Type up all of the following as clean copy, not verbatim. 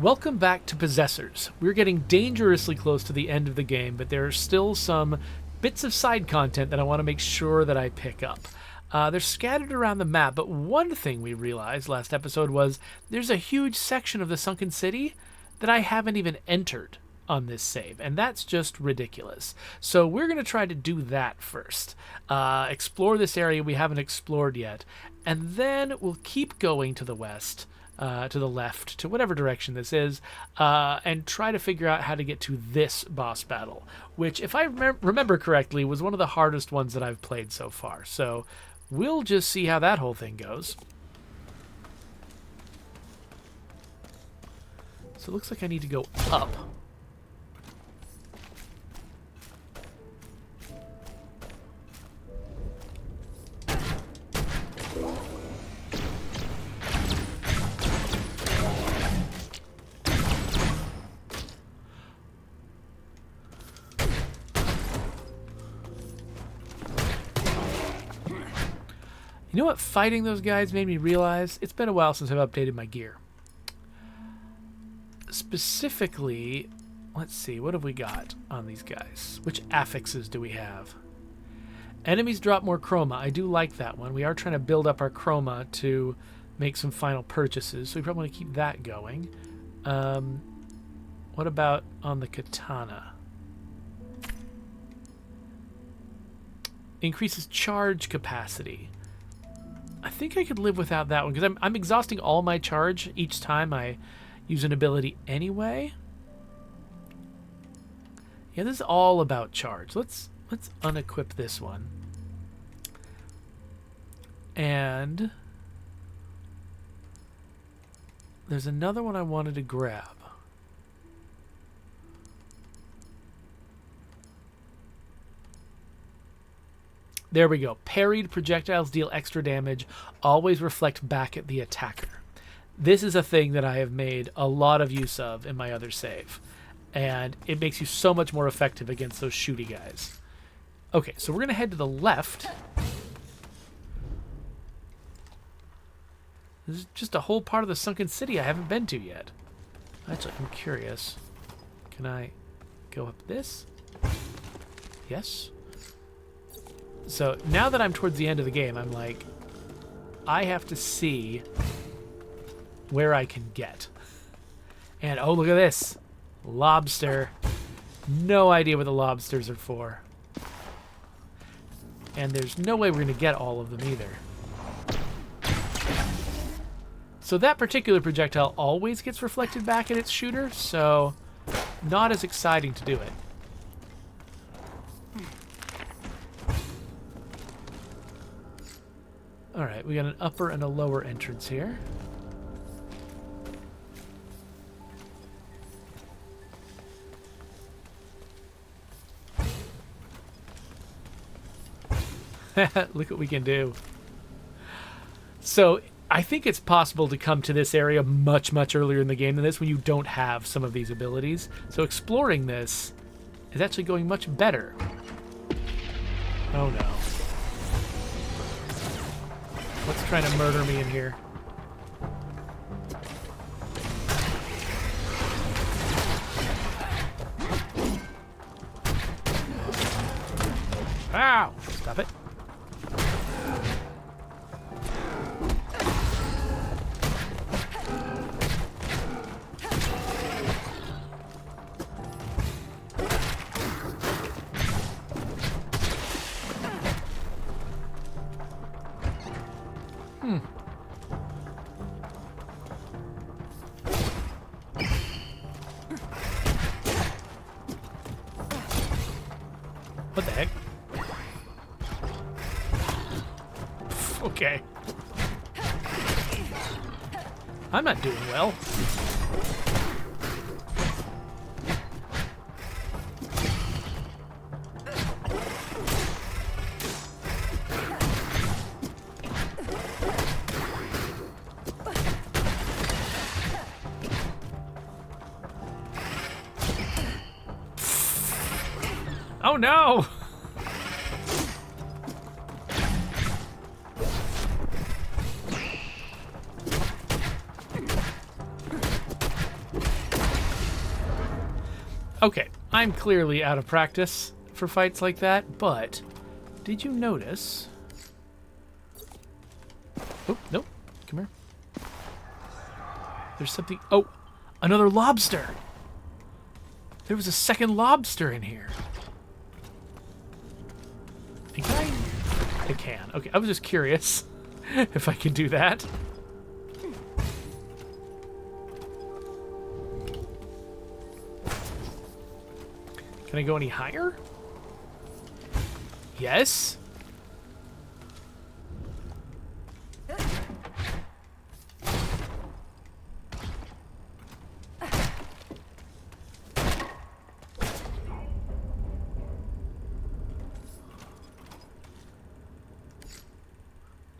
Welcome back to Possessors. We're getting dangerously close to the end of the game, but there are still some bits of side content that I want to make sure that I pick up. They're scattered around the map, but one thing we realized last episode was there's a huge section of the Sunken City that I haven't even entered on this save, and that's just ridiculous. So we're going to try to do that first. Explore this area we haven't explored yet, and then we'll keep going to the west, to the left, to whatever direction this is, and try to figure out how to get to this boss battle, which, if I remember correctly, was one of the hardest ones that I've played so far. So we'll just see how that whole thing goes. So it looks like I need to go up. You know what fighting those guys made me realize? It's been a while since I've updated my gear. Specifically, let's see, what have we got on these guys? Which affixes do we have? Enemies drop more chroma. I do like that one. We are trying to build up our chroma to make some final purchases, so we probably want to keep that going. What about on the katana? Increases charge capacity. I think I could live without that one, because I'm exhausting all my charge each time I use an ability anyway. Yeah, this is all about charge. Let's unequip this one. And there's another one I wanted to grab. There we go. Parried projectiles deal extra damage, always reflect back at the attacker. This is a thing that I have made a lot of use of in my other save, and it makes you so much more effective against those shooty guys. Okay, so we're going to head to the left. This is just a whole part of the Sunken City I haven't been to yet. Actually, I'm curious. Can I go up this? Yes. So now that I'm towards the end of the game, I'm like, I have to see where I can get. And oh, look at this. Lobster. No idea what the lobsters are for. And there's no way we're going to get all of them either. So that particular projectile always gets reflected back at its shooter, so not as exciting to do it. Alright, we got an upper and a lower entrance here. Look what we can do. So, I think it's possible to come to this area much, much earlier in the game than this when you don't have some of these abilities. So exploring this is actually going much better. Oh no. What's trying to murder me in here? Ow! Stop it. What the heck? Okay. I'm not doing well. Oh no! Okay, I'm clearly out of practice for fights like that, but did you notice... Oh, nope. Come here. There's something... Oh, another lobster! There was a second lobster in here. And can I can. Okay, I was just curious if I can do that. Can I go any higher? Yes.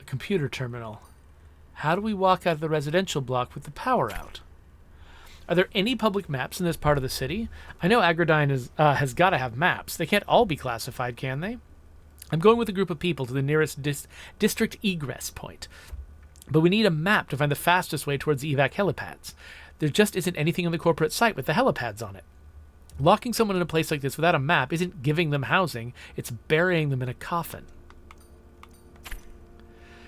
Computer terminal. How do we walk out of the residential block with the power out? Are there any public maps in this part of the city? I know Agrodine has got to have maps. They can't all be classified, can they? I'm going with a group of people to the nearest district egress point. But we need a map to find the fastest way towards the evac helipads. There just isn't anything on the corporate site with the helipads on it. Locking someone in a place like this without a map isn't giving them housing, it's burying them in a coffin.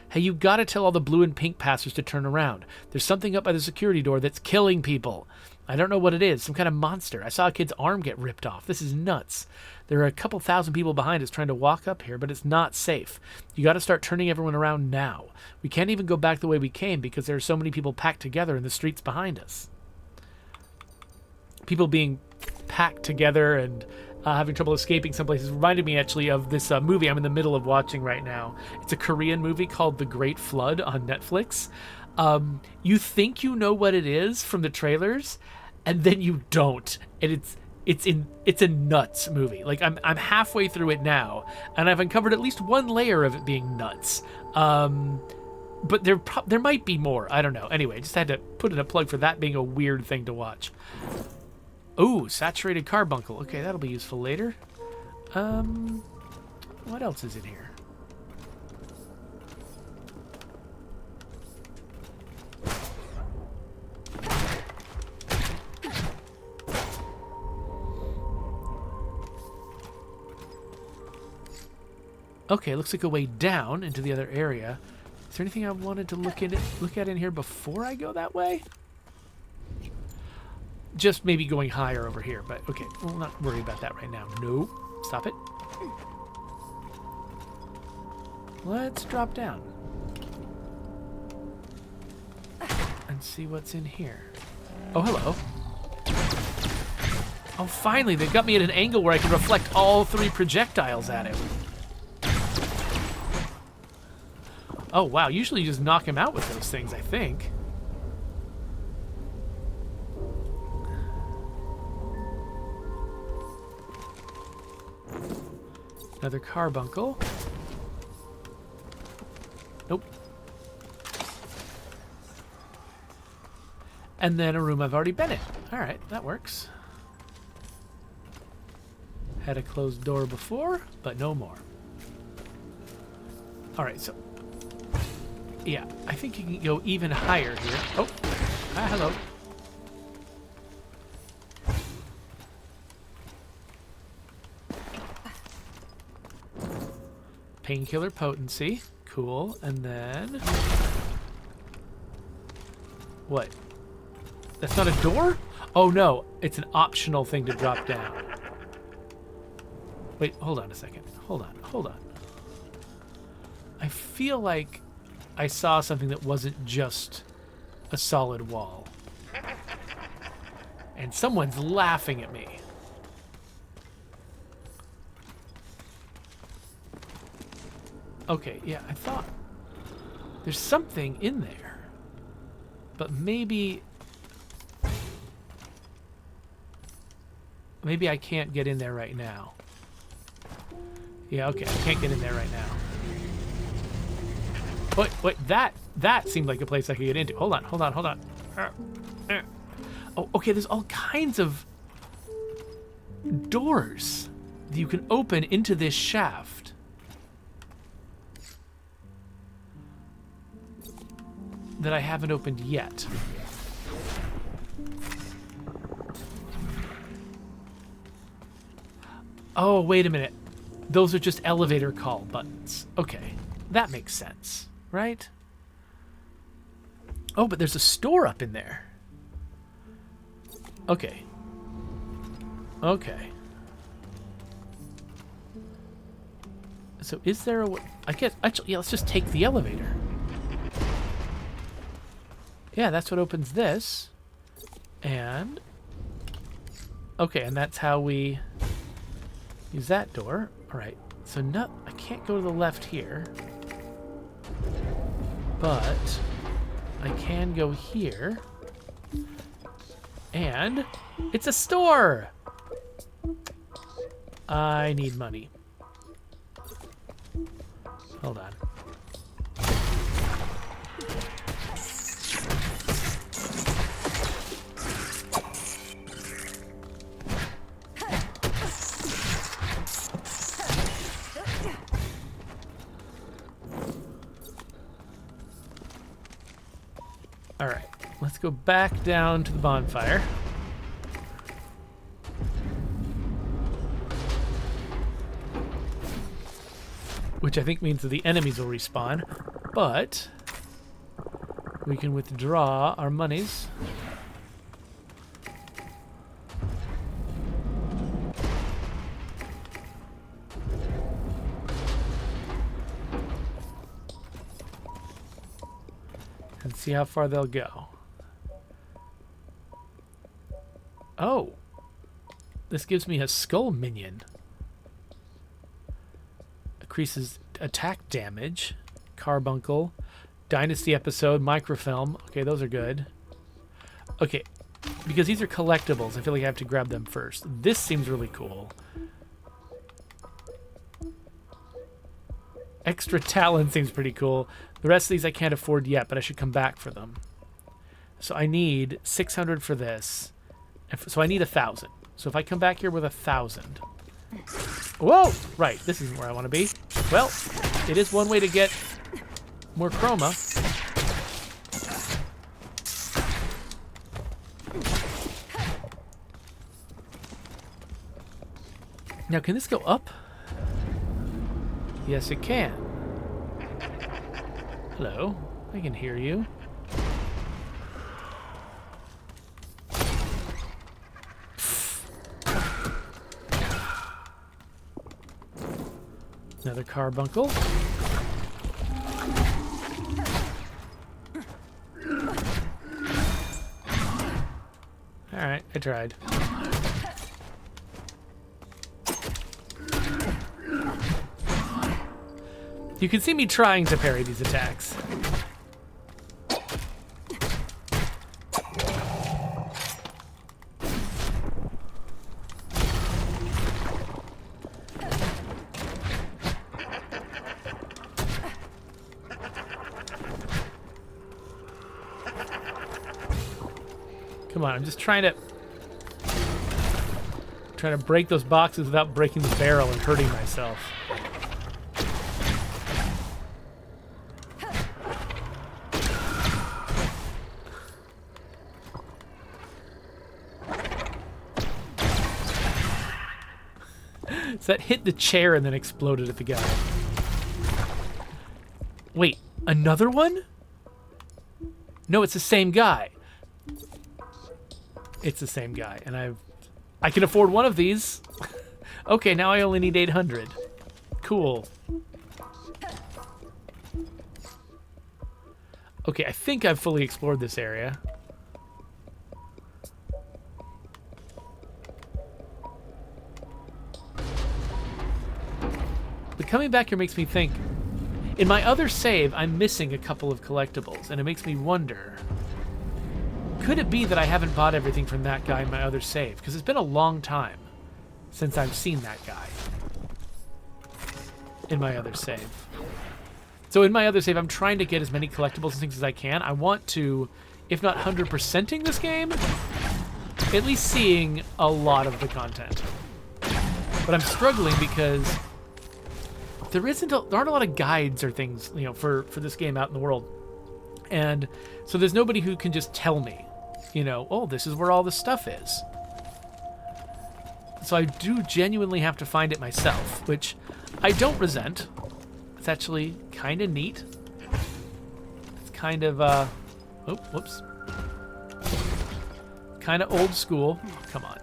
Hey, you gotta tell all the blue and pink passers to turn around. There's something up by the security door that's killing people. I don't know what it is, some kind of monster. I saw a kid's arm get ripped off. This is nuts. There are a couple thousand people behind us trying to walk up here, but it's not safe. You gotta start turning everyone around now. We can't even go back the way we came because there are so many people packed together in the streets behind us. People being packed together and having trouble escaping some places reminded me actually of this movie I'm in the middle of watching right now. It's a Korean movie called The Great Flood on Netflix. You think you know what it is from the trailers, and then you don't. And it's a nuts movie. Like I'm halfway through it now, and I've uncovered at least one layer of it being nuts. But there might be more. I don't know. Anyway, just had to put in a plug for that being a weird thing to watch. Ooh, saturated carbuncle. Okay, that'll be useful later. What else is in here? Okay, looks like a way down into the other area. Is there anything I wanted to look at in here before I go that way? Just maybe going higher over here, but okay, we'll not worry about that right now. Nope. Stop it. Let's drop down and see what's in here. Oh, hello. Oh, finally, they got me at an angle where I can reflect all three projectiles at him. Oh, wow. Usually you just knock him out with those things, I think. Another carbuncle. Nope. And then a room I've already been in. Alright, that works. Had a closed door before, but no more. Alright, so... yeah, I think you can go even higher here. Oh, hello. Painkiller potency. Cool. And then... what? That's not a door? Oh, no. It's an optional thing to drop down. Wait, hold on a second. Hold on. I feel like I saw something that wasn't just a solid wall. And someone's laughing at me. Okay, yeah, I thought there's something in there, but maybe I can't get in there right now. Yeah, okay, I can't get in there right now. Wait, that seemed like a place I could get into. Hold on. Oh, okay, there's all kinds of doors that you can open into this shaft. That I haven't opened yet. Oh, wait a minute. Those are just elevator call buttons. Okay, that makes sense, right? Oh, but there's a store up in there. Okay. Okay. So is there a way? I guess, actually, yeah, let's just take the elevator. Yeah, that's what opens this. And... okay, and that's how we use that door. All right, so no, I can't go to the left here. But I can go here. And it's a store! I need money. Hold on. All right, let's go back down to the bonfire. Which I think means that the enemies will respawn, but we can withdraw our monies. And see how far they'll go. Oh, this gives me a skull minion. Increases attack damage, carbuncle, dynasty episode, microfilm. Okay, those are good. Okay, because these are collectibles, I feel like I have to grab them first. This seems really cool. Extra talent seems pretty cool. The rest of these I can't afford yet, but I should come back for them. So I need 600 for this. So I need 1,000. So if I come back here with 1,000. Whoa! Right, this isn't where I want to be. Well, it is one way to get more chroma. Now, can this go up? Yes, it can. Hello, I can hear you. Another carbuncle. Alright, I tried. You can see me trying to parry these attacks. Come on, I'm just trying to break those boxes without breaking the barrel and hurting myself. So that hit the chair and then exploded at the guy. Wait, another one? No, it's the same guy. It's the same guy, and I can afford one of these. Okay, now I only need 800. Cool. Okay, I think I've fully explored this area. But coming back here makes me think, in my other save, I'm missing a couple of collectibles, and it makes me wonder, could it be that I haven't bought everything from that guy in my other save? Because it's been a long time since I've seen that guy in my other save. So in my other save, I'm trying to get as many collectibles and things as I can. I want to, if not 100%ing this game, at least seeing a lot of the content. But I'm struggling because there aren't a lot of guides or things, you know, for this game out in the world. And so there's nobody who can just tell me, you know, oh, this is where all this stuff is. So I do genuinely have to find it myself, which I don't resent. It's actually kind of neat. It's kind of, oh, whoops. Kind of old school. Come on.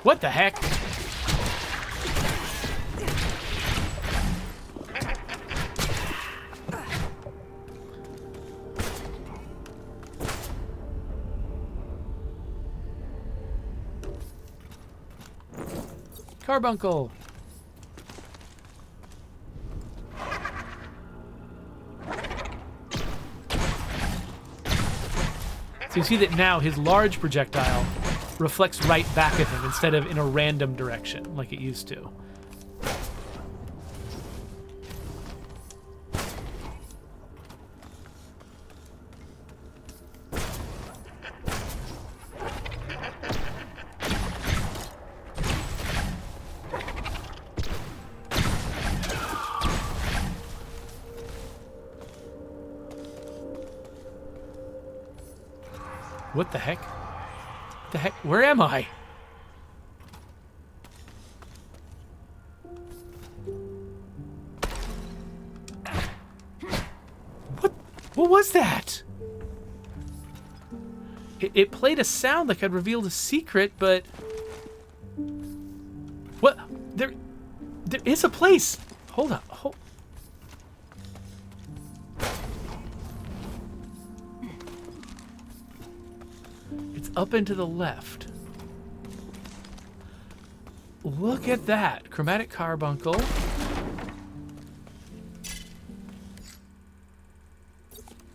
What the heck? Carbuncle. So you see that now his large projectile reflects right back at him instead of in a random direction like it used to. What the heck? The heck? Where am I? What was that? It played a sound like I'd revealed a secret, but what? There is a place. Hold on. Up and to the left. Look at that. Chromatic carbuncle.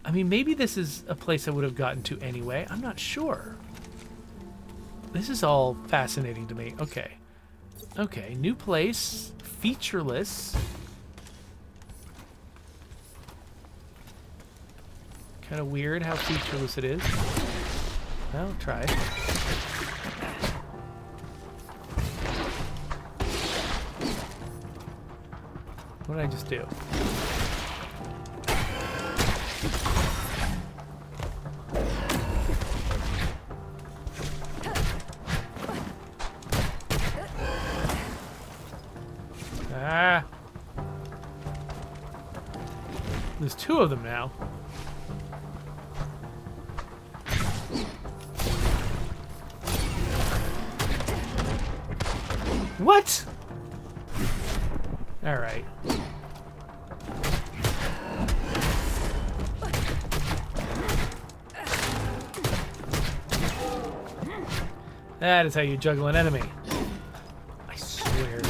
I mean, maybe this is a place I would have gotten to anyway. I'm not sure. This is all fascinating to me. Okay. Okay, new place. Featureless. Kind of weird how featureless it is. Well, try. What did I just do? Ah! There's two of them now. What? All right. That is how you juggle an enemy. I swear.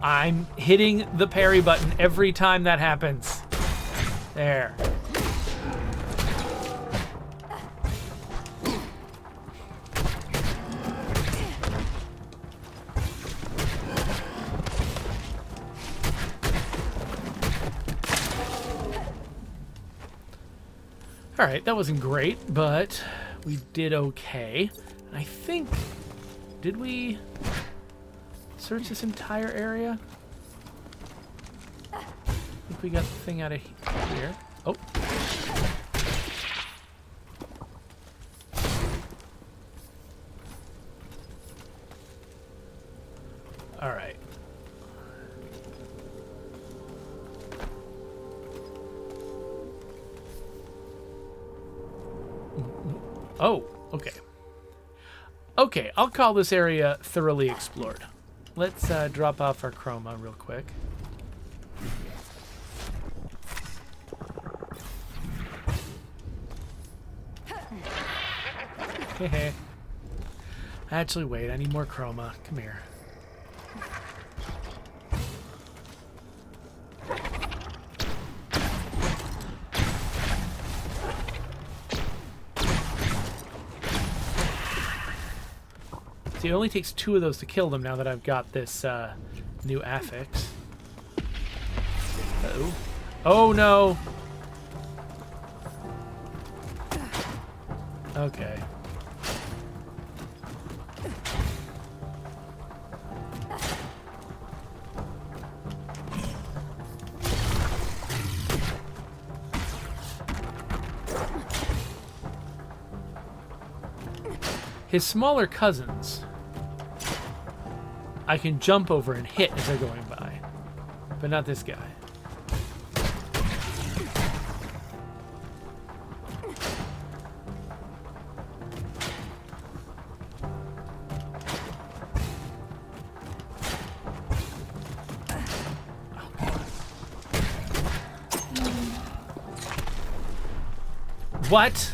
I'm hitting the parry button every time that happens. There. All right, that wasn't great, but we did okay. I think, did we search this entire area? I think we got the thing out of here. Oh. All right. Oh, okay. Okay, I'll call this area thoroughly explored. Let's drop off our chroma real quick. Hey. Actually, wait, I need more chroma. Come here. See, it only takes 2 of those to kill them now that I've got this new affix. Uh-oh. Oh, no! Okay. His smaller cousins, I can jump over and hit as they're going by, but not this guy. What?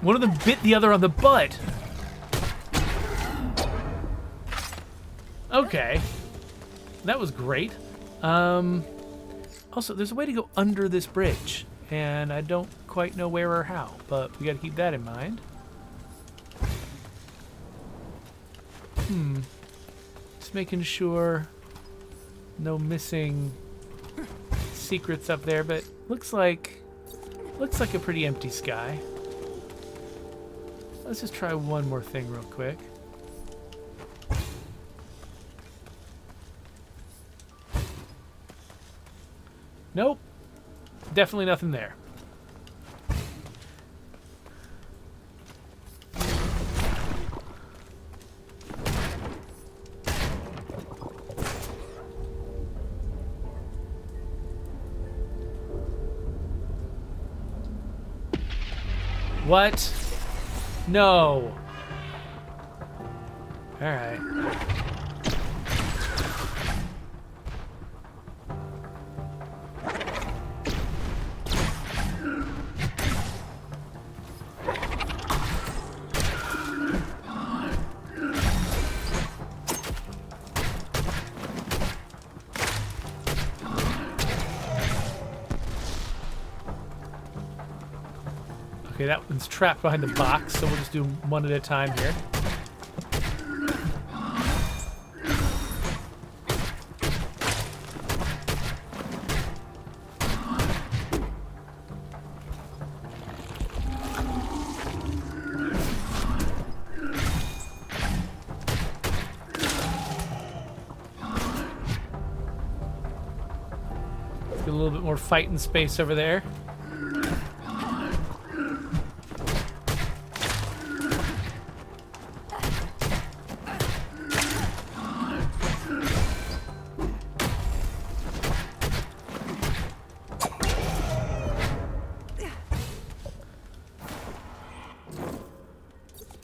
One of them bit the other on the butt. Okay. That was great. Also, there's a way to go under this bridge, and I don't quite know where or how, but we gotta keep that in mind. Just making sure no missing secrets up there, but looks like a pretty empty sky. Let's just try one more thing real quick. Nope. Definitely nothing there. What? No. All right. Okay, that one's trapped behind the box, so we'll just do one at a time here. Get a little bit more fighting space over there.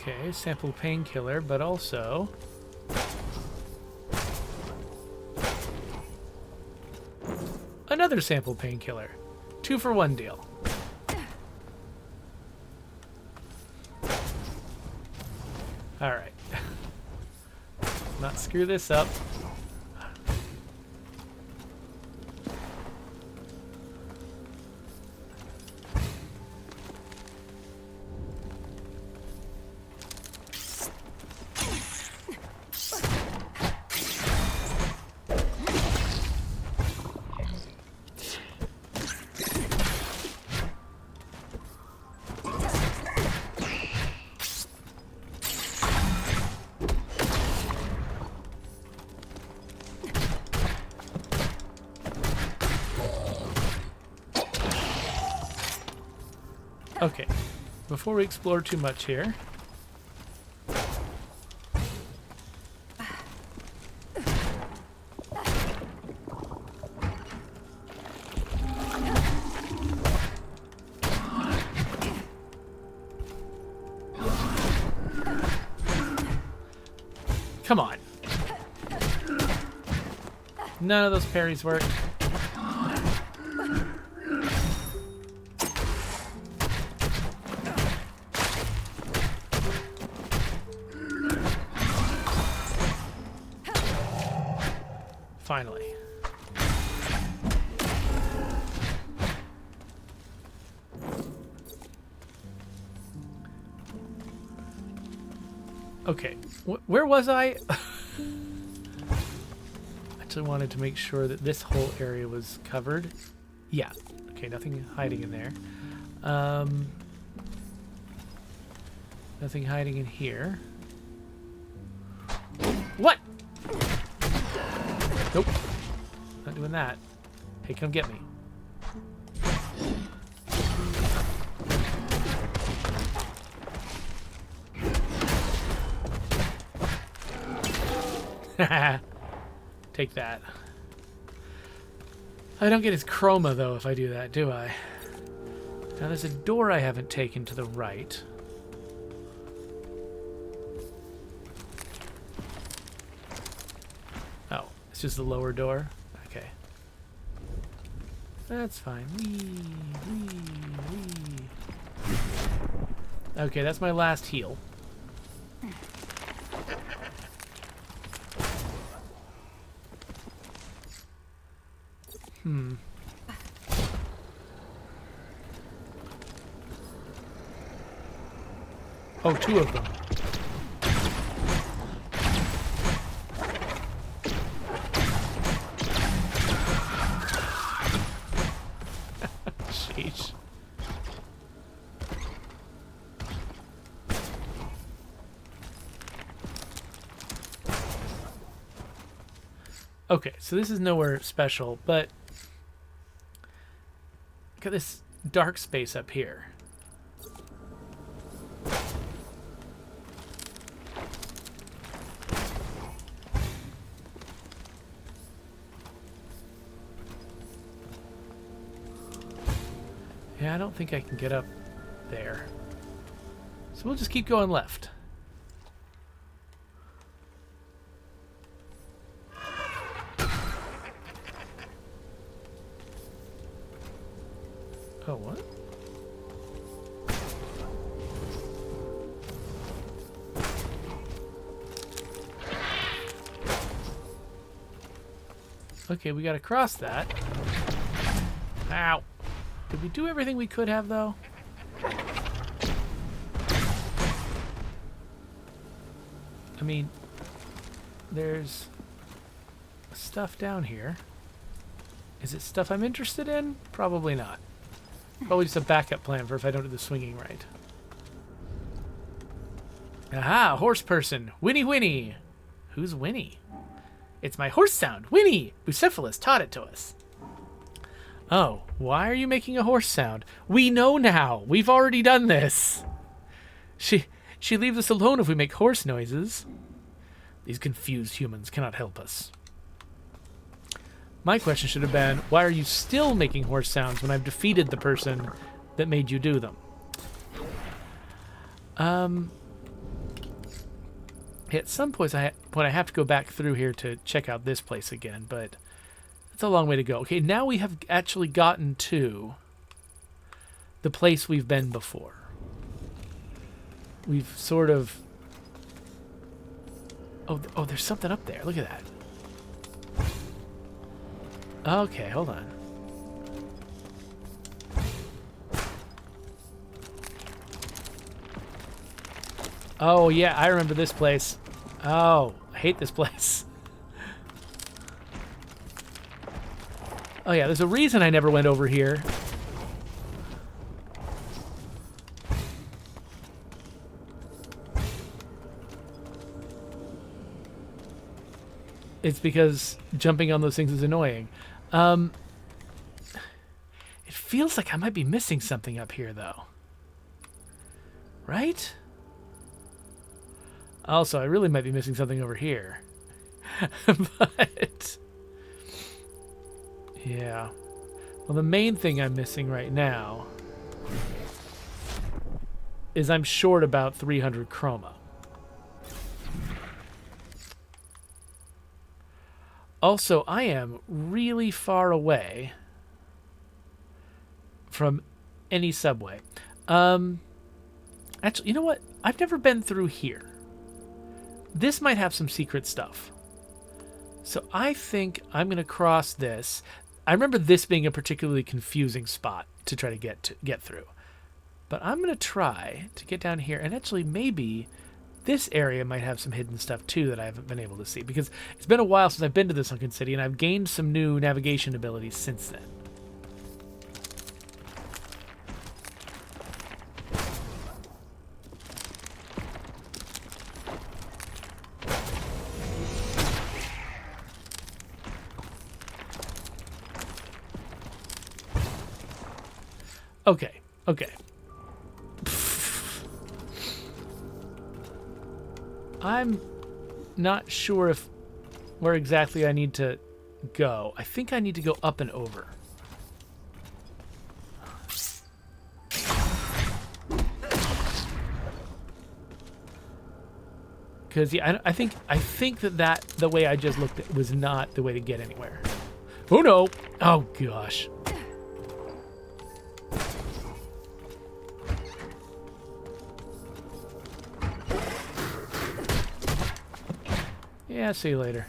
Okay, sample painkiller, but also another sample painkiller. 2 for 1 deal. All right. Not screw this up. Okay, before we explore too much here. Come on. None of those parries work. Finally. Okay, where was I? actually wanted to make sure that this whole area was covered. Yeah. Okay, nothing hiding in there. Nothing hiding in here. What? Nope. Not doing that. Hey, come get me. Take that. I don't get his chroma, though, if I do that, do I? Now, there's a door I haven't taken to the right. Oh, it's just the lower door? Okay. That's fine. Whee, whee, whee. Okay, that's my last heal. Oh, two of them. Sheesh. Okay, so this is nowhere special, but look at this dark space up here. Yeah, I don't think I can get up there. So we'll just keep going left. Oh, what? Okay, we gotta cross that. Ow. Did we do everything we could have, though? I mean, there's stuff down here. Is it stuff I'm interested in? Probably not. Probably just a backup plan for if I don't do the swinging right. Aha, horse person. Winnie Winnie. Who's Winnie? It's my horse sound. Winnie! Bucephalus taught it to us. Oh, why are you making a horse sound? We know now. We've already done this. She leaves us alone if we make horse noises. These confused humans cannot help us. My question should have been, why are you still making horse sounds when I've defeated the person that made you do them? At some point I have to go back through here to check out this place again, but it's a long way to go. Okay, now we have actually gotten to the place we've been before. We've sort of... Oh, there's something up there. Look at that. Okay, hold on. Oh, yeah, I remember this place. Oh, I hate this place. Oh, yeah, there's a reason I never went over here. It's because jumping on those things is annoying. It feels like I might be missing something up here, though. Right? Also, I really might be missing something over here. But... yeah. Well, the main thing I'm missing right now is I'm short about 300 chroma. Also, I am really far away from any subway. Actually, you know what? I've never been through here. This might have some secret stuff. So I think I'm going to cross this. I remember this being a particularly confusing spot to try to get through. But I'm going to try to get down here. And actually, maybe this area might have some hidden stuff too that I haven't been able to see, because it's been a while since I've been to the Sunken City, and I've gained some new navigation abilities since then. Okay, okay. I'm not sure if where exactly I need to go. I think I need to go up and over. Because yeah, I think that the way I just looked at was not the way to get anywhere. Oh no! Oh gosh. Yeah, see you later.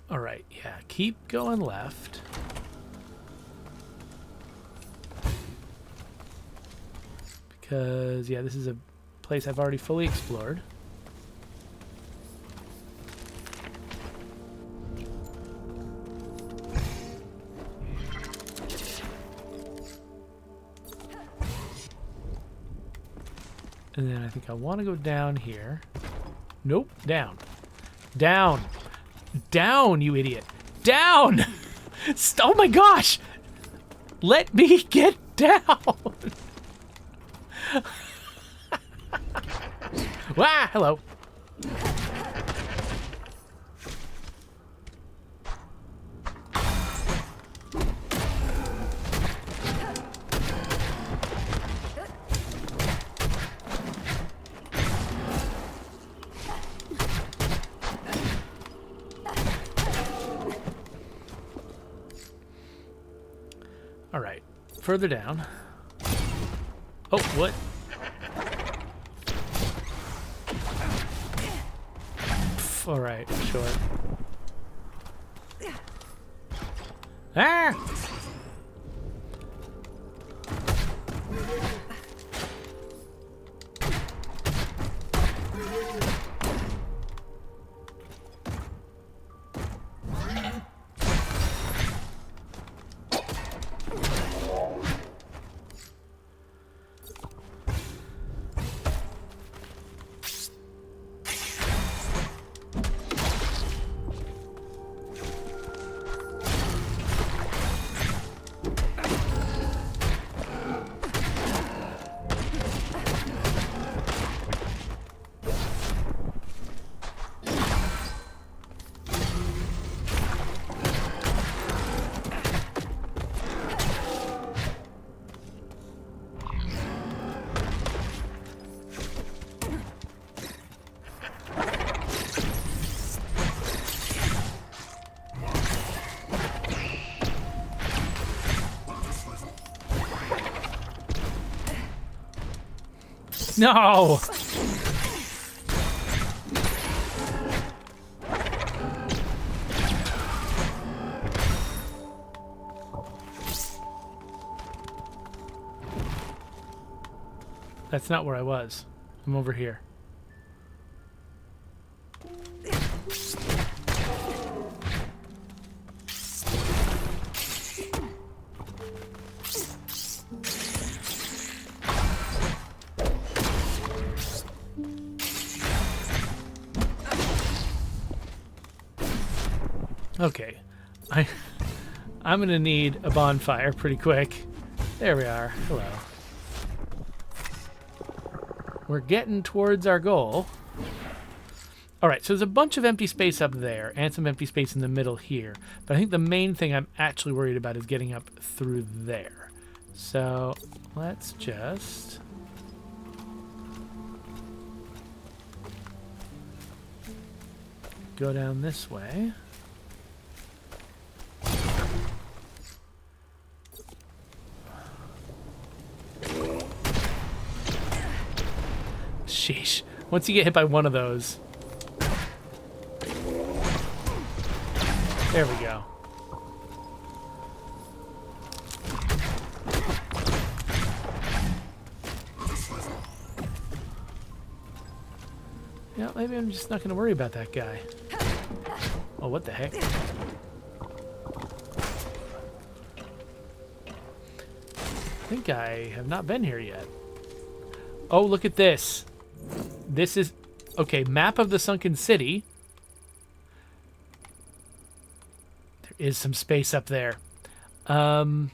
All right, yeah, keep going left. Because, yeah, this is a place I've already fully explored. And then I think I want to go down here. Nope, down. Down! Down, you idiot! Down! Oh my gosh! Let me get down! Wah! Hello. All right, further down. Oh, what? All right, sure. Ah! No! That's not where I was. I'm over here. Okay, I'm gonna need a bonfire pretty quick. There we are. Hello. We're getting towards our goal. All right, so there's a bunch of empty space up there and some empty space in the middle here. But I think the main thing I'm actually worried about is getting up through there. So let's just... go down this way. Sheesh. Once you get hit by one of those... there we go. Yeah, maybe I'm just not going to worry about that guy. Oh, what the heck? I think I have not been here yet. Oh, look at this. This is... okay, map of the Sunken City. There is some space up there. That's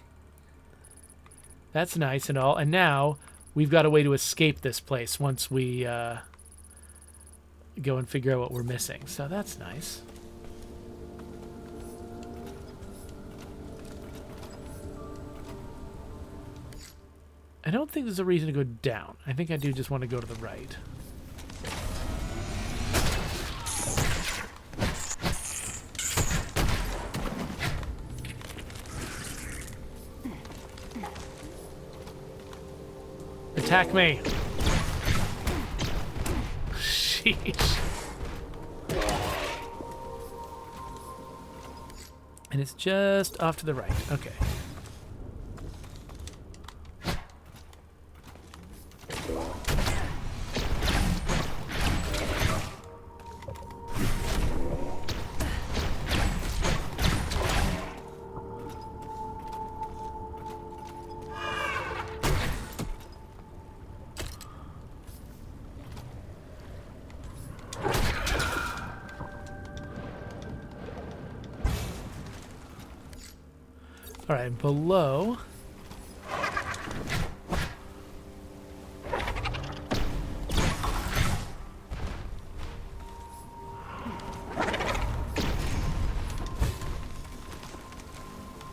nice and all. And now we've got a way to escape this place once we go and figure out what we're missing. So that's nice. I don't think there's a reason to go down. I think I do just want to go to the right. Attack me. Sheesh. And it's just off to the right. Okay. All right, below.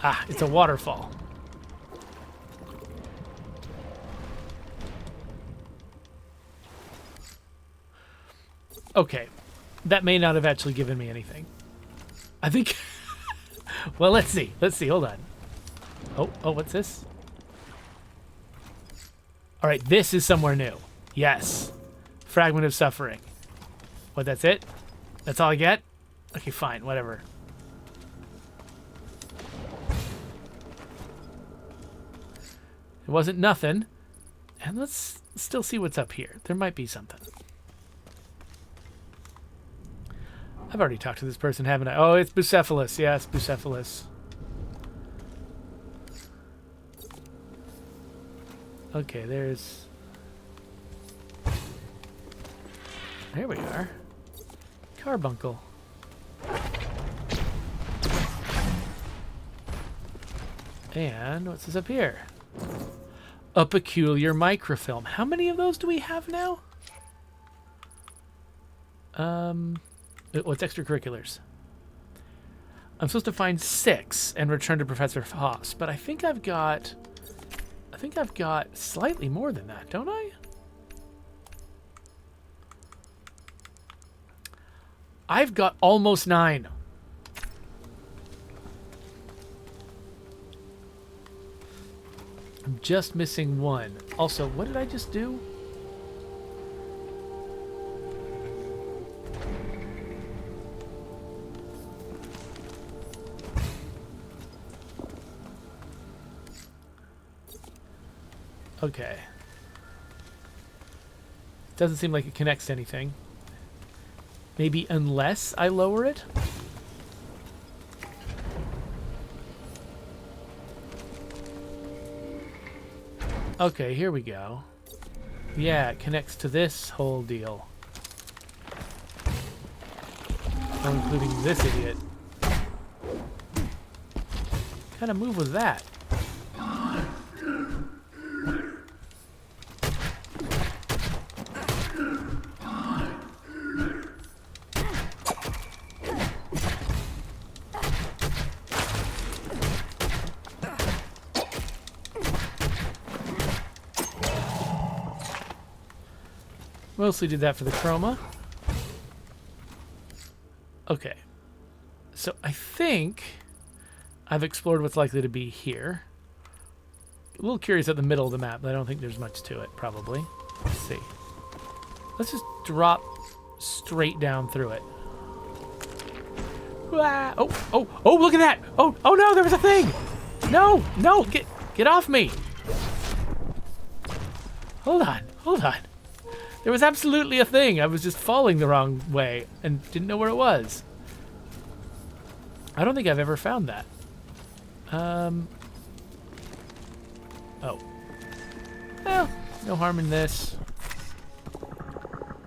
Ah, it's a waterfall. Okay, that may not have actually given me anything. I think... well, let's see. Let's see. Hold on. Oh, what's this? All right, this is somewhere new. Yes. Fragment of Suffering. What, that's it? That's all I get? Okay, fine, whatever. It wasn't nothing. And let's still see what's up here. There might be something. I've already talked to this person, haven't I? Oh, it's Bucephalus. Yeah, it's Bucephalus. Okay, there's... there we are. Carbuncle. And what's this up here? A peculiar microfilm. How many of those do we have now? What's extracurriculars? I'm supposed to find 6 and return to Professor Foss, but I think I've got slightly more than that, don't I? I've got almost 9. I'm just missing 1. Also, what did I just do? Okay. Doesn't seem like it connects to anything. Maybe unless I lower it? Okay, here we go. Yeah, it connects to this whole deal. Oh, including this idiot. What kind of move was that? Mostly did that for the chroma. Okay. So I think I've explored what's likely to be here. A little curious at the middle of the map, but I don't think there's much to it, probably. Let's see. Let's just drop straight down through it. Ah, oh, look at that! Oh no, there was a thing! No, get off me! Hold on. There was absolutely a thing. I was just falling the wrong way and didn't know where it was. I don't think I've ever found that. Oh. Well, no harm in this.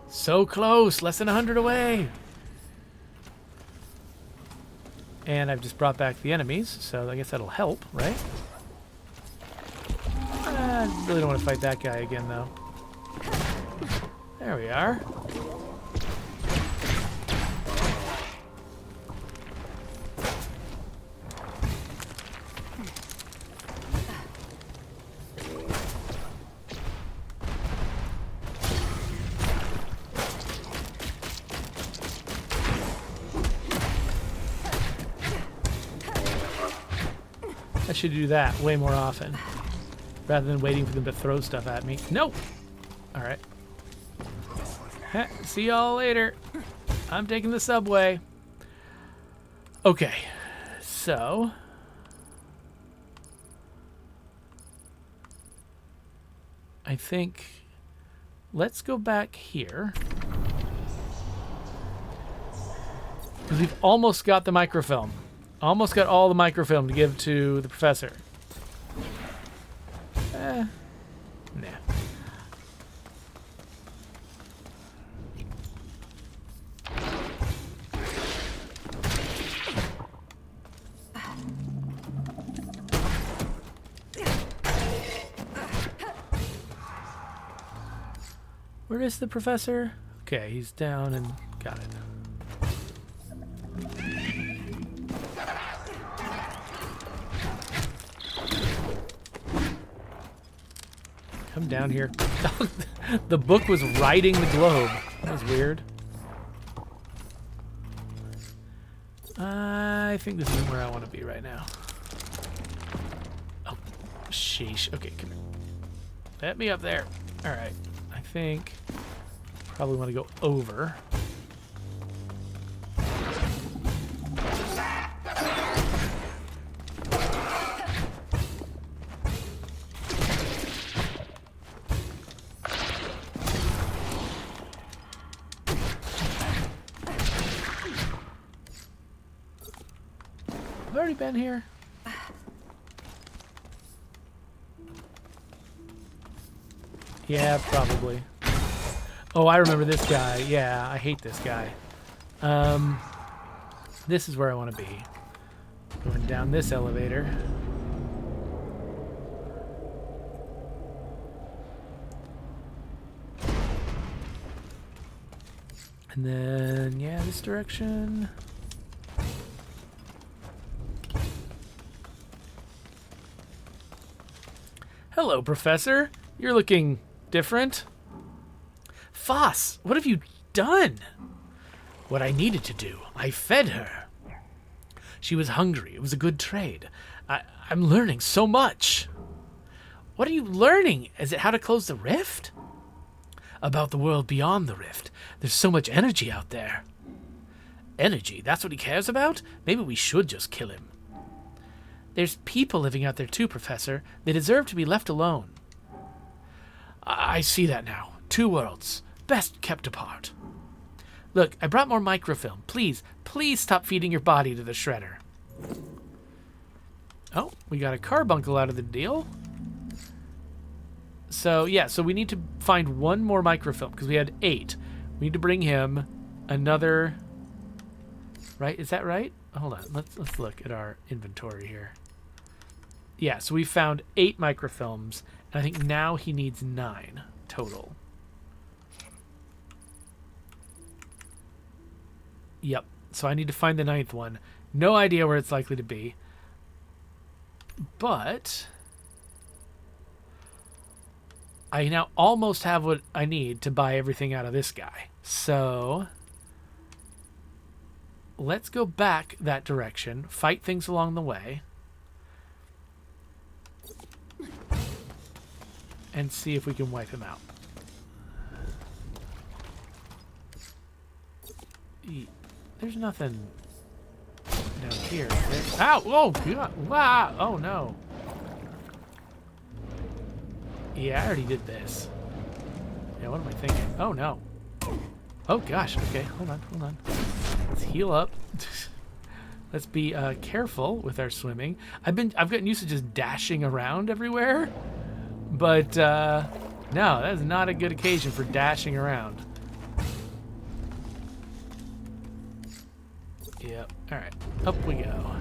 So close, less than 100 away. And I've just brought back the enemies, so I guess that'll help, right? I really don't want to fight that guy again, though. There we are. I should do that way more often, rather than waiting for them to throw stuff at me. No! Alright. See y'all later. I'm taking the subway. Okay, so... I think... Let's go back here. Because we've almost got the microfilm. Almost got all the microfilm to give to the professor. Nah. Where is the professor? Okay, he's down and got it. Come down here. The book was riding the globe. That was weird. I think this isn't where I want to be right now. Oh, sheesh. Okay, come here. Let me up there. All right. I think probably want to go over. I've already been here. Yeah, probably. Oh, I remember this guy. Yeah, I hate this guy. This is where I want to be. Going down this elevator. And then, yeah, this direction. Hello, Professor. You're looking different. Foss, what have you done? What I needed to do. I fed her. She was hungry. It was a good trade. I'm learning so much. What are you learning? Is it how to close the rift? About the world beyond the rift. There's so much energy out there. Energy? That's what he cares about? Maybe we should just kill him. There's people living out there too, Professor. They deserve to be left alone. I see that now. Two worlds. Best kept apart. Look, I brought more microfilm. Please stop feeding your body to the shredder. Oh, we got a carbuncle out of the deal. So, yeah, so we need to find one more microfilm, because we had 8. We need to bring him another... Right? Is that right? Hold on. Let's look at our inventory here. Yeah, so we found 8 microfilms, and I think now he needs 9 total. Yep. So I need to find the 9th one. No idea where it's likely to be. But I now almost have what I need to buy everything out of this guy. So let's go back that direction, fight things along the way, and see if we can wipe him out. There's nothing down here. Ow! Oh, God. Wow! Oh, no. Yeah, I already did this. Yeah, what am I thinking? Oh, no. Oh, gosh. Okay, hold on. Let's heal up. Let's be careful with our swimming. I've gotten used to just dashing around everywhere, but no, that is not a good occasion for dashing around. Yep. All right, up we go.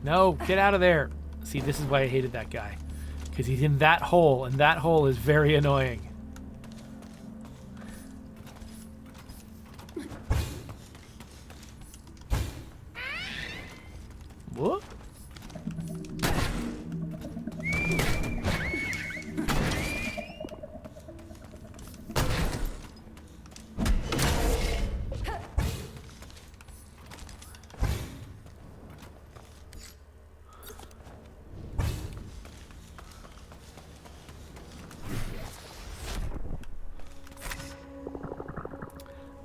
No, get out of there. See, this is why I hated that guy. Because he's in that hole, and that hole is very annoying. Whoop.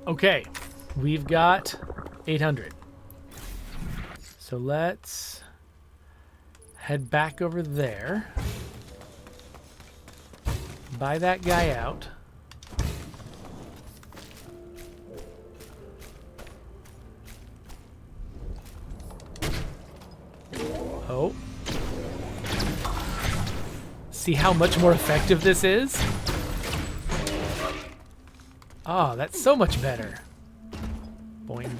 Okay, we've got 800. So let's head back over there. Buy that guy out. Oh. See how much more effective this is? Oh, that's so much better. Boing.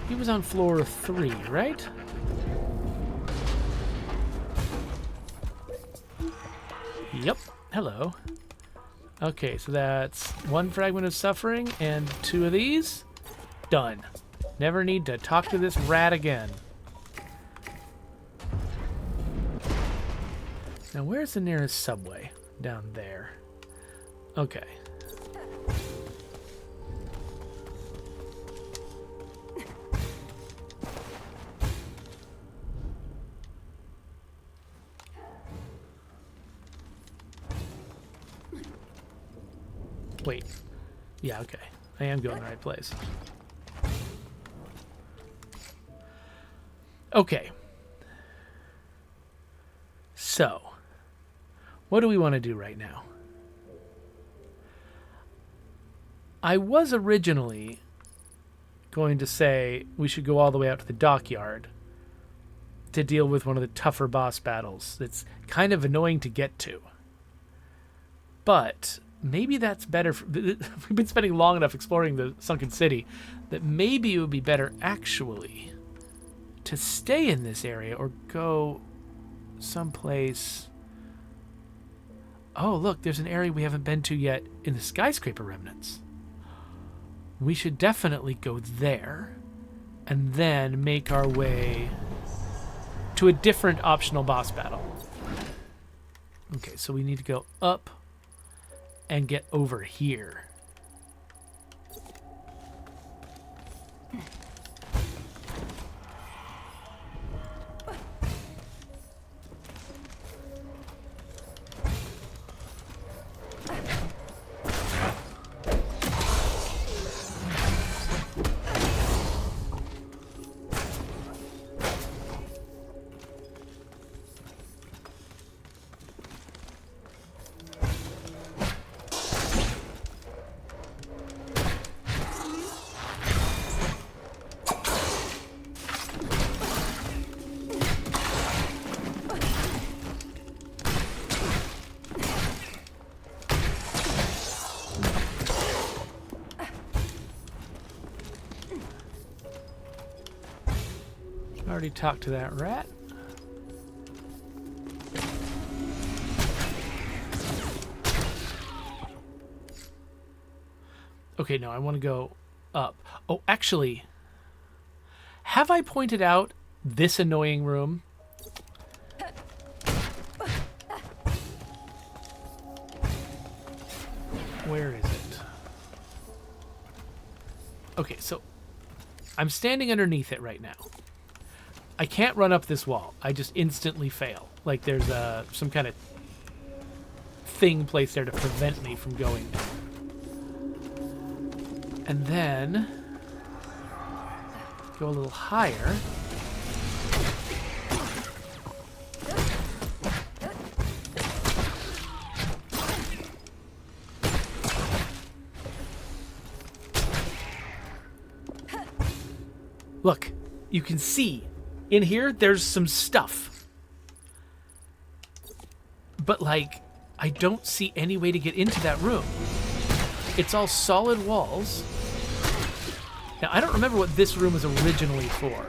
He was on floor 3, right? Yep. Hello. Okay, so that's 1 fragment of suffering and 2 of these. Done. Never need to talk to this rat again. Now, where's the nearest subway? Down there. Okay. Wait. Yeah, okay. I am going the right place. Okay. So, what do we want to do right now? I was originally going to say we should go all the way out to the dockyard to deal with one of the tougher boss battles that's kind of annoying to get to. But maybe that's better. We've been spending long enough exploring the Sunken City that maybe it would be better actually to stay in this area or go someplace. Oh, look, there's an area we haven't been to yet in the skyscraper remnants. We should definitely go there and then make our way to a different optional boss battle. Okay, so we need to go up and get over here. I already talked to that rat. Okay, no, I want to go up. Oh, actually, have I pointed out this annoying room? Where is it? Okay, so I'm standing underneath it right now. I can't run up this wall. I just instantly fail. Like there's some kind of thing placed there to prevent me from going there. And then go a little higher. Look, you can see in here there's some stuff. But like, I don't see any way to get into that room. It's all solid walls. Now, I don't remember what this room was originally for.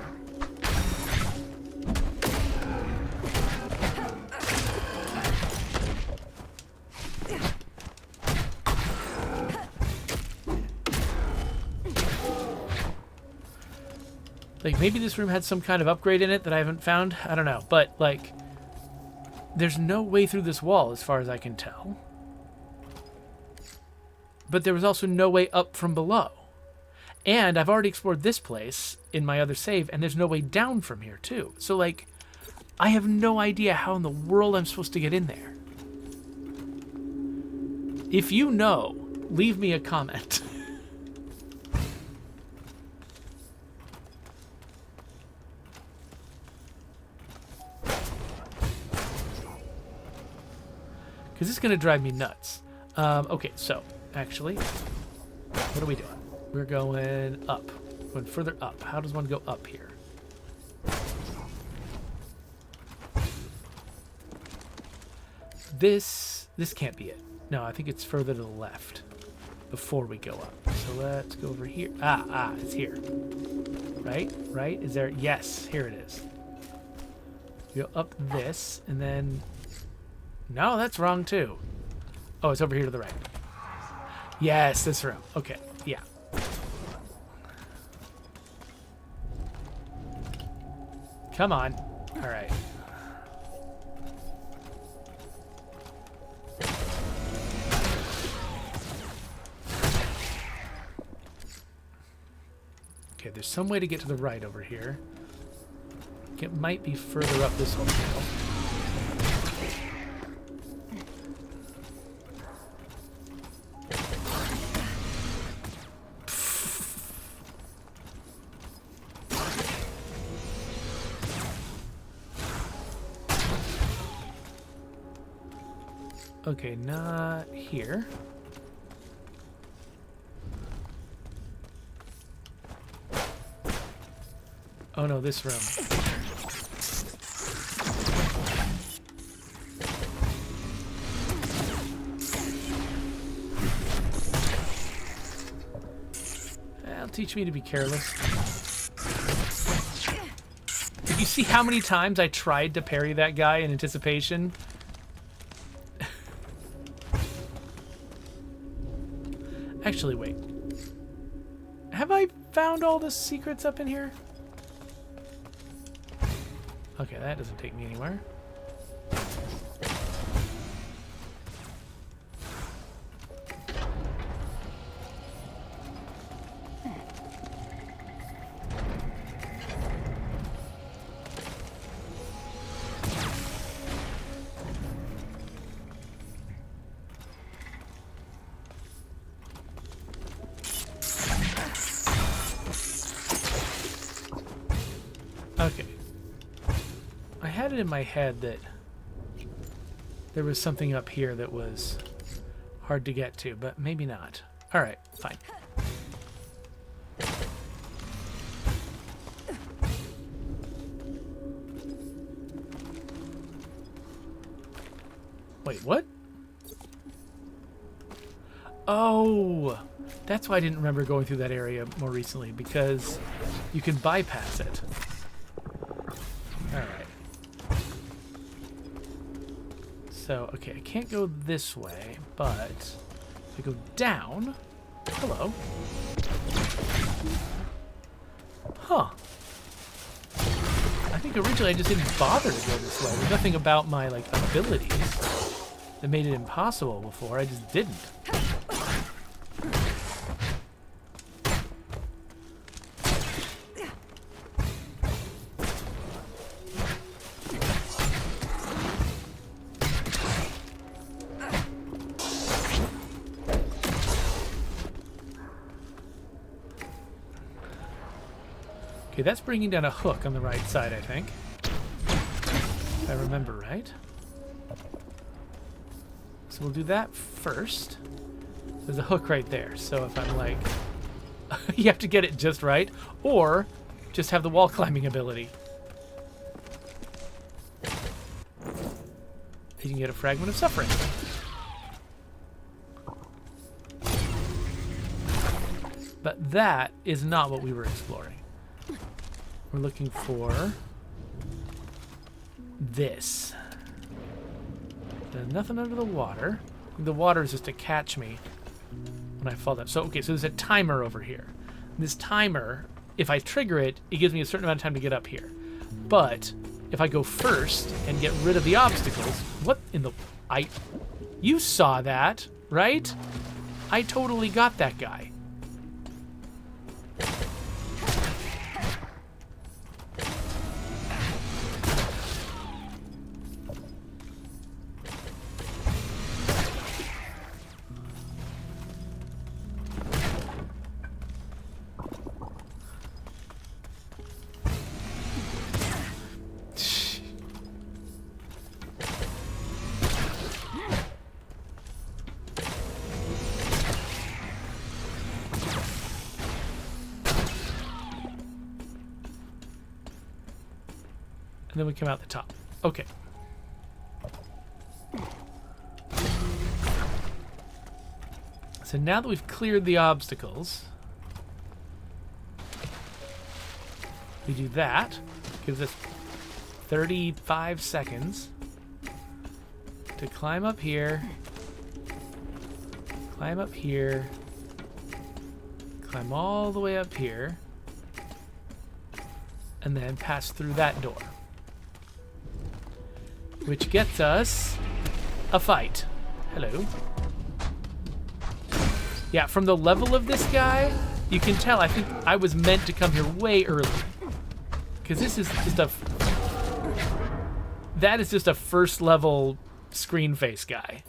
Like, maybe this room had some kind of upgrade in it that I haven't found. I don't know. But, like, there's no way through this wall as far as I can tell. But there was also no way up from below. And I've already explored this place in my other save, and there's no way down from here, too. So, like, I have no idea how in the world I'm supposed to get in there. If you know, leave me a comment. Because it's going to drive me nuts. Okay, so, actually, what are we doing? We're going up. Going further up. How does one go up here? This can't be it. No, I think it's further to the left before we go up. So let's go over here. It's here. Right? Right? Is there? Yes, here it is. Go up this, and then... No, that's wrong too. Oh, it's over here to the right. Yes, this room. Okay, yeah. Come on. All right. Okay, there's some way to get to the right over here. It might be further up this hotel. Okay, not here. Oh no, this room. That'll teach me to be careless. Did you see how many times I tried to parry that guy in anticipation? Actually, wait. Have I found all the secrets up in here? Okay, that doesn't take me anywhere. Okay. I had it in my head that there was something up here that was hard to get to, but maybe not. All right, fine. Wait, what? Oh, that's why I didn't remember going through that area more recently, because you can bypass it. So, okay, I can't go this way, but if I go down... Hello. Huh. I think originally I just didn't bother to go this way. There's nothing about my, like, abilities that made it impossible before. I just didn't. Okay, that's bringing down a hook on the right side, I think. If I remember right. So we'll do that first. There's a hook right there, so if I'm like... you have to get it just right, or just have the wall climbing ability. You can get a fragment of suffering. But that is not what we were exploring. We're looking for this. There's nothing under the water. The water is just to catch me when I fall down. So, okay, so there's a timer over here. This timer, if I trigger it, it gives me a certain amount of time to get up here. But if I go first and get rid of the obstacles, what in the... You saw that, right? I totally got that guy. And then we come out the top. Okay. So now that we've cleared the obstacles, we do that. Gives us 35 seconds to climb up here, climb up here, climb all the way up here, and then pass through that door. Which gets us a fight. Hello. Yeah, from the level of this guy, you can tell I think I was meant to come here way early. Because this is just a... That is just a first level screen face guy.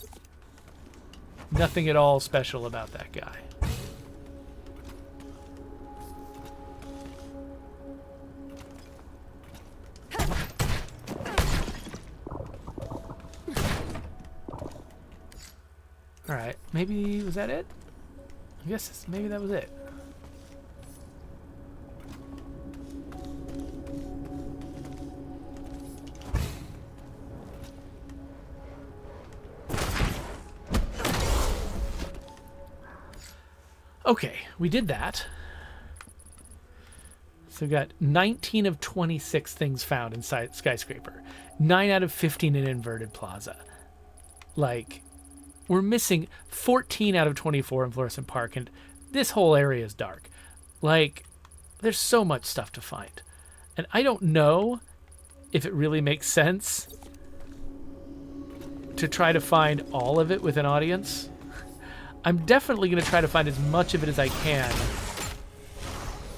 Nothing at all special about that guy. Alright, maybe, was that it? I guess maybe that was it. Okay, we did that. So we got 19 of 26 things found inside Skyscraper. 9 out of 15 in Inverted Plaza. Like... We're missing 14 out of 24 in Fluorescent Park, and this whole area is dark. Like, there's so much stuff to find. And I don't know if it really makes sense to try to find all of it with an audience. I'm definitely going to try to find as much of it as I can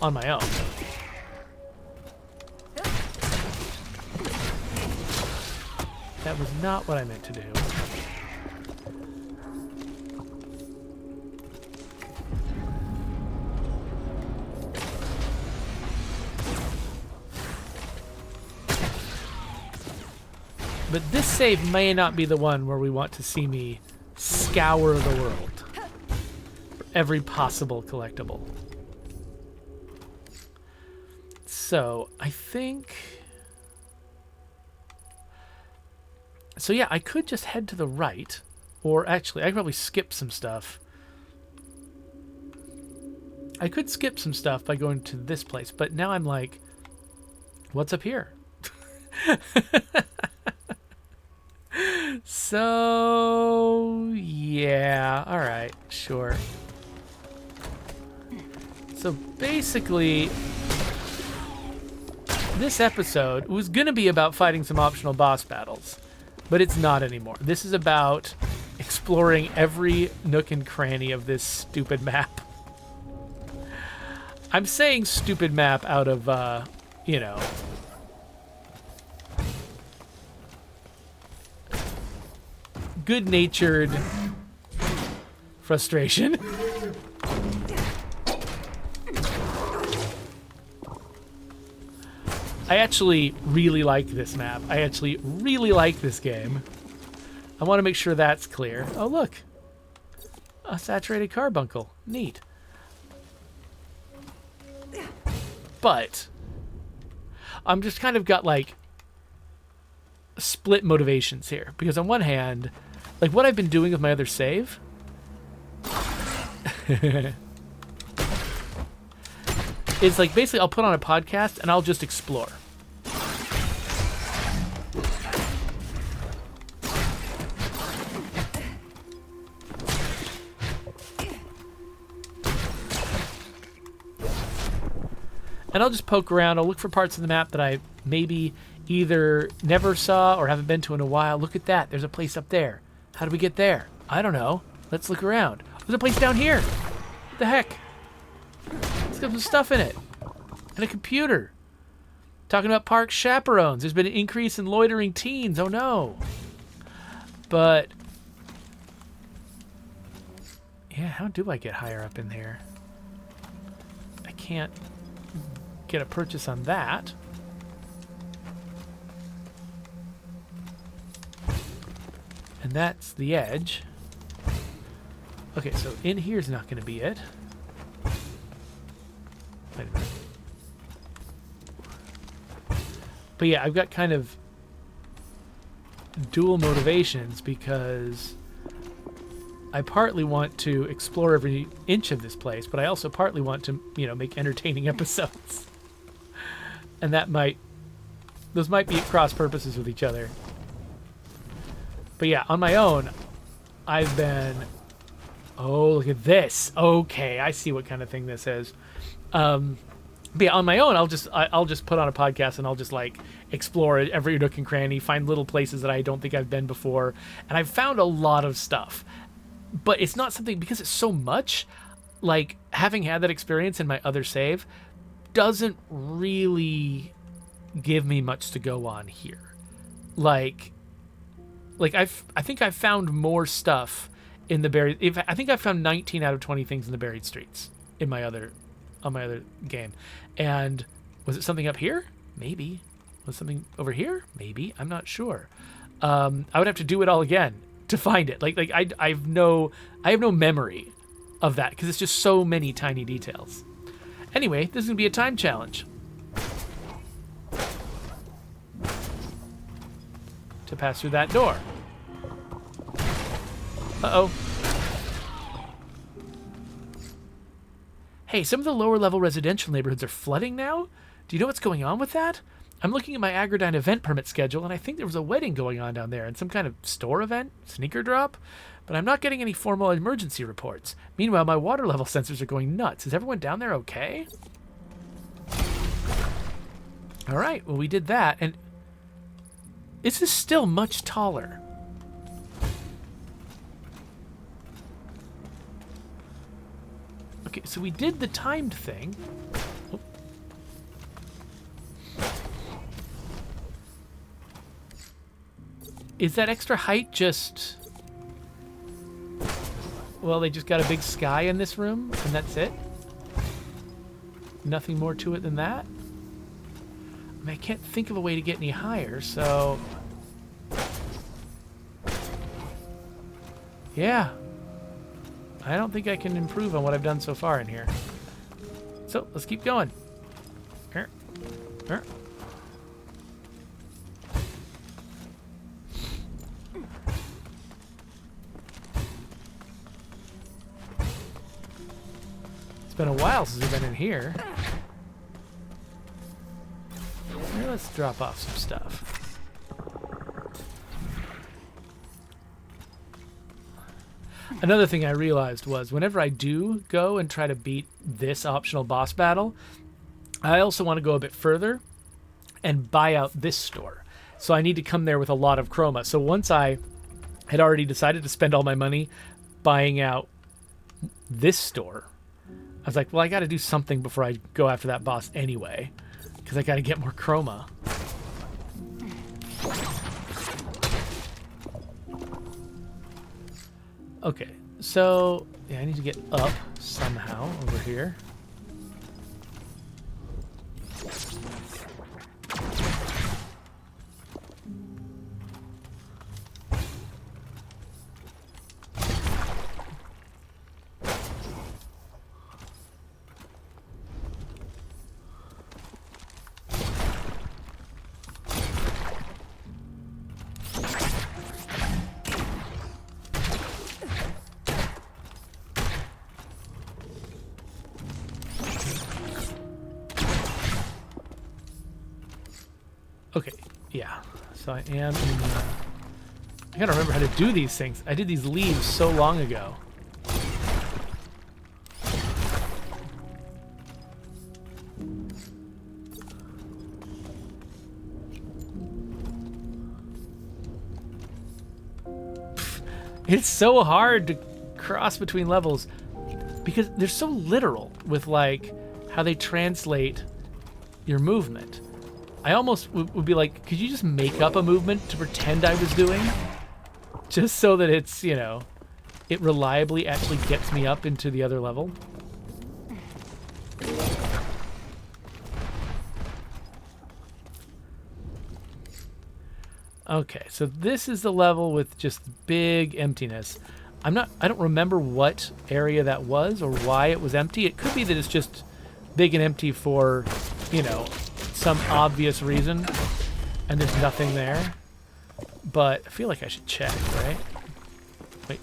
on my own. That was not what I meant to do. But this save may not be the one where we want to see me scour the world for every possible collectible. So, I think... So yeah, I could just head to the right, or actually, I could probably skip some stuff. I could skip some stuff by going to this place, but now I'm like, what's up here? So, yeah. All right, sure. So basically, this episode was going to be about fighting some optional boss battles, but it's not anymore. This is about exploring every nook and cranny of this stupid map. I'm saying stupid map out of, you know, good-natured frustration. I actually really like this map. I actually really like this game. I want to make sure that's clear. Oh, look. A saturated carbuncle. Neat. But I'm just kind of got, like, split motivations here. Because on one hand, like, what I've been doing with my other save is, like, basically I'll put on a podcast and I'll just explore. And I'll just poke around. I'll look for parts of the map that I maybe either never saw or haven't been to in a while. Look at that. There's a place up there. How do we get there? I don't know. Let's look around. There's a place down here. What the heck? It's got some stuff in it. And a computer. Talking about park chaperones. There's been an increase in loitering teens. Oh, no. But, yeah, how do I get higher up in there? I can't get a purchase on that. And that's the edge. Okay, so in here's not going to be it. Wait a minute. But yeah, I've got kind of dual motivations because I partly want to explore every inch of this place, but I also partly want to, you know, make entertaining episodes. And those might be at cross purposes with each other. But yeah, on my own, I've been, oh, look at this. Okay, I see what kind of thing this is. But yeah, on my own, I'll just put on a podcast and I'll just, like, explore every nook and cranny, find little places that I don't think I've been before. And I've found a lot of stuff. But it's not something, because it's so much, like, having had that experience in my other save doesn't really give me much to go on here. Like I think I've found more stuff in the buried. I think I've found 19 out of 20 things in the buried streets on my other game. And was it something up here? Maybe. Was it something over here? Maybe. I'm not sure. I would have to do it all again to find it. Like I have no memory of that because it's just so many tiny details. Anyway, this is gonna be a time challenge. To pass through that door. Uh-oh. Hey, some of the lower level residential neighborhoods are flooding now? Do you know what's going on with that? I'm looking at my Agrodine event permit schedule, and I think there was a wedding going on down there and some kind of store event, sneaker drop, but I'm not getting any formal emergency reports. Meanwhile, my water level sensors are going nuts. Is everyone down there okay? All right, well, we did that, and this is still much taller. Okay, so we did the timed thing. Oh. Is that extra height just... Well, they just got a big sky in this room, and that's it? Nothing more to it than that? I mean, I can't think of a way to get any higher, so... Yeah. I don't think I can improve on what I've done so far in here. So, let's keep going. Here. Here. It's been a while since we've been in here. Here, let's drop off some stuff. Another thing I realized was whenever I do go and try to beat this optional boss battle, I also want to go a bit further and buy out this store. So I need to come there with a lot of chroma. So once I had already decided to spend all my money buying out this store, I was like, well, I got to do something before I go after that boss anyway, because I got to get more chroma. Okay, so yeah, I need to get up somehow over here. Okay, yeah. So I am in I gotta remember how to do these things. I did these leaves so long ago. It's so hard to cross between levels because they're so literal with like how they translate your movement. I almost would be like, could you just make up a movement to pretend I was doing? Just so that it's, you know, it reliably actually gets me up into the other level. Okay, so this is the level with just big emptiness. I don't remember what area that was or why it was empty. It could be that it's just big and empty for, you know, some obvious reason and there's nothing there. But I feel like I should check, right? Wait.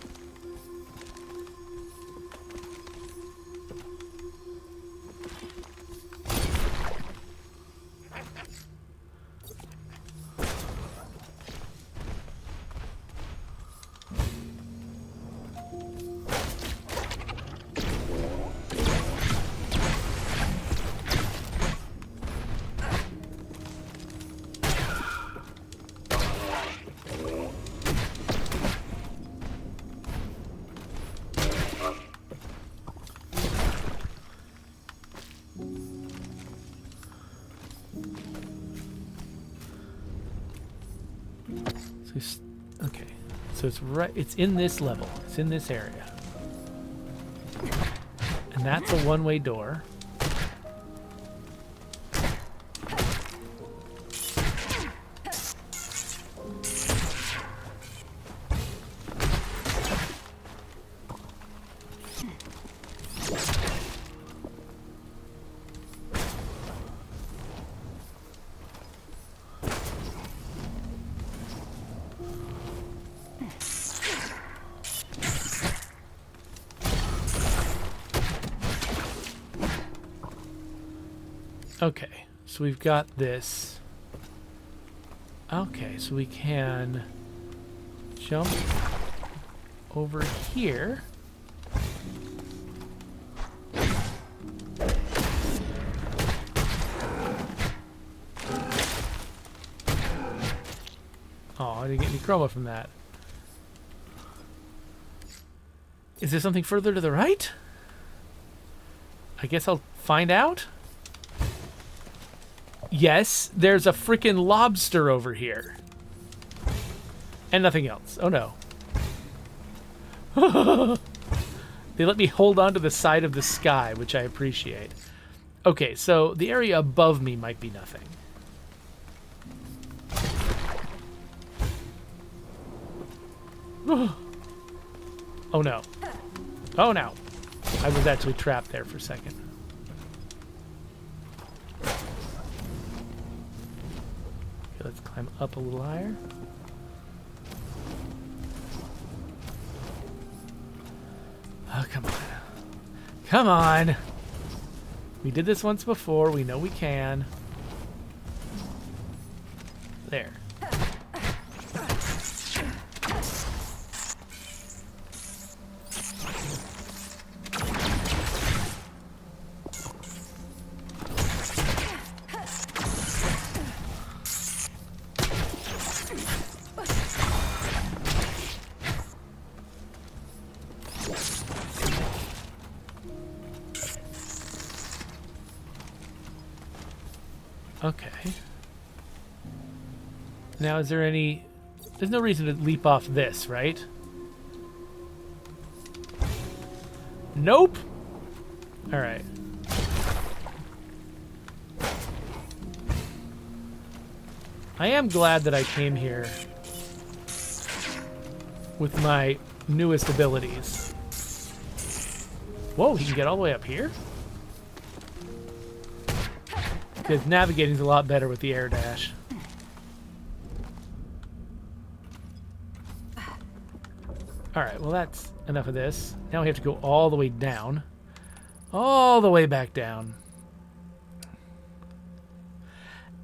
Okay, so it's right, it's in this level, it's in this area. And that's a one-way door. Okay, so we've got this. Okay, so we can jump over here. Oh, I didn't get any chroma from that. Is there something further to the right? I guess I'll find out. Yes, there's a freaking lobster over here. And nothing else. Oh no. They let me hold on to the side of the sky, which I appreciate. Okay, so the area above me might be nothing. Oh no. Oh no. I was actually trapped there for a second. Let's climb up a little higher. Oh, come on. Come on! We did this once before. We know we can. There. Okay. Now, is there any... There's no reason to leap off this, right? Nope! Alright. I am glad that I came here with my newest abilities. Whoa, he can get all the way up here? Because navigating's a lot better with the air dash. Alright, well that's enough of this. Now we have to go all the way down. All the way back down.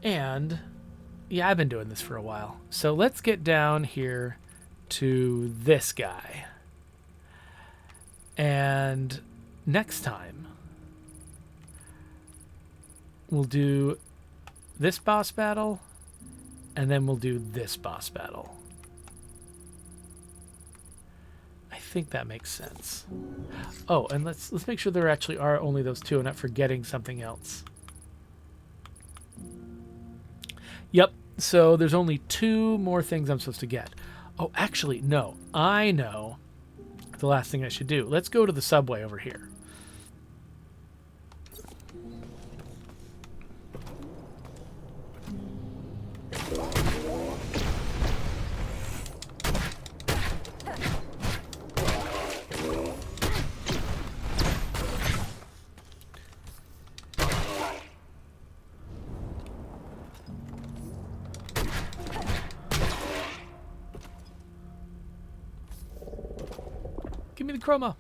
And, yeah, I've been doing this for a while. So let's get down here to this guy. And next time, we'll do this boss battle, and then we'll do this boss battle. I think that makes sense. Oh, and let's make sure there actually are only those two. I'm not forgetting something else. Yep, so there's only 2 more things I'm supposed to get. Oh, actually, no. I know the last thing I should do. Let's go to the subway over here. Give me the chroma.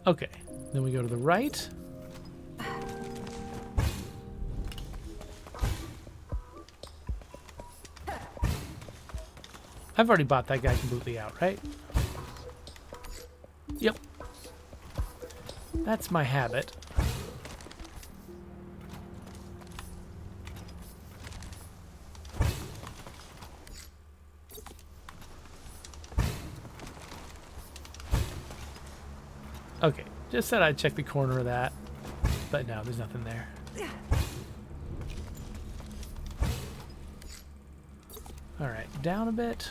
Okay, then we go to the right. I've already bought that guy completely out, right? Yep. That's my habit. Okay, just said I'd check the corner of that, but no, there's nothing there. All right, down a bit.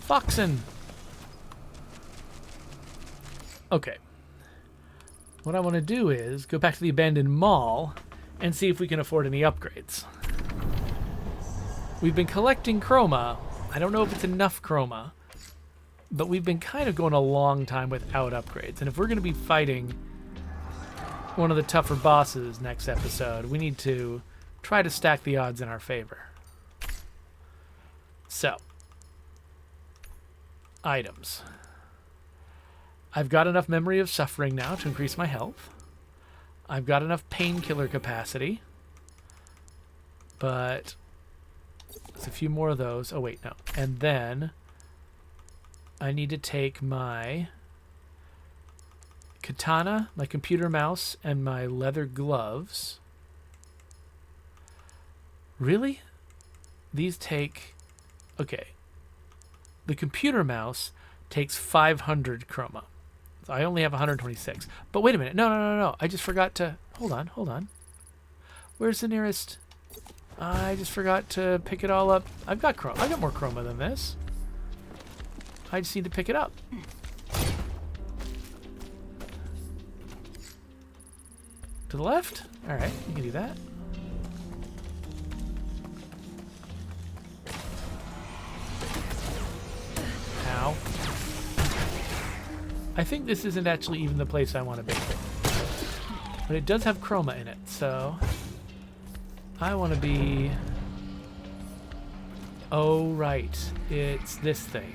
Foxen. Okay. What I want to do is go back to the abandoned mall and see if we can afford any upgrades. We've been collecting chroma. I don't know if it's enough chroma, but we've been kind of going a long time without upgrades. And if we're going to be fighting one of the tougher bosses next episode, we need to try to stack the odds in our favor. So, items. I've got enough memory of suffering now to increase my health. I've got enough painkiller capacity, but there's a few more of those. Oh, wait, no. And then I need to take my katana, my computer mouse, and my leather gloves. Really? These take... Okay. The computer mouse takes 500 chroma. So I only have 126. But wait a minute. No. I just forgot to... Hold on. Where's the nearest... I just forgot to pick it all up. I've got chroma. I've got more chroma than this. I just need to pick it up. To the left? Alright, you can do that. Ow. I think this isn't actually even the place I want to be. But it does have chroma in it, so I want to be Oh, right. It's this thing.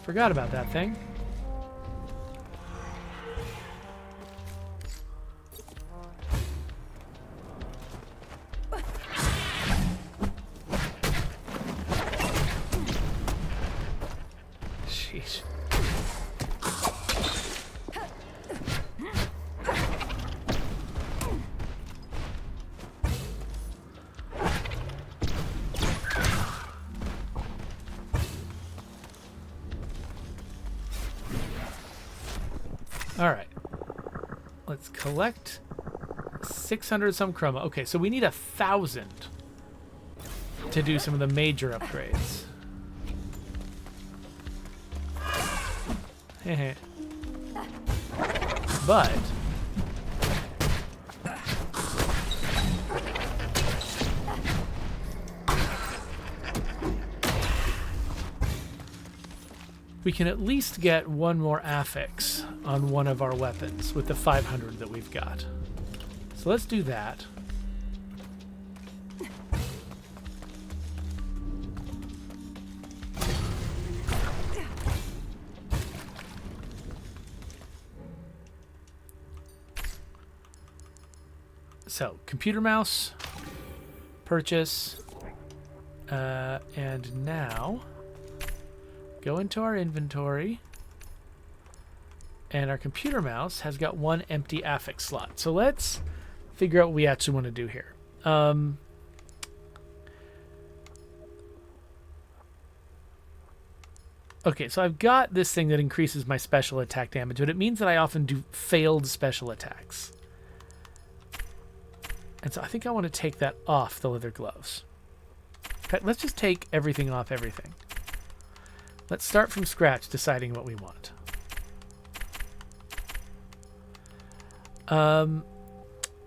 Forgot about that thing. Sheesh. All right, let's collect 600 some chroma. Okay, so we need 1,000 to do some of the major upgrades. But we can at least get one more affix on one of our weapons with the 500 that we've got. So let's do that. So, computer mouse, purchase, and now go into our inventory, and our computer mouse has got one empty affix slot. So let's figure out what we actually want to do here. Okay, so I've got this thing that increases my special attack damage, but it means that I often do failed special attacks. And so I think I want to take that off the leather gloves. In fact, let's just take everything off everything. Let's start from scratch deciding what we want.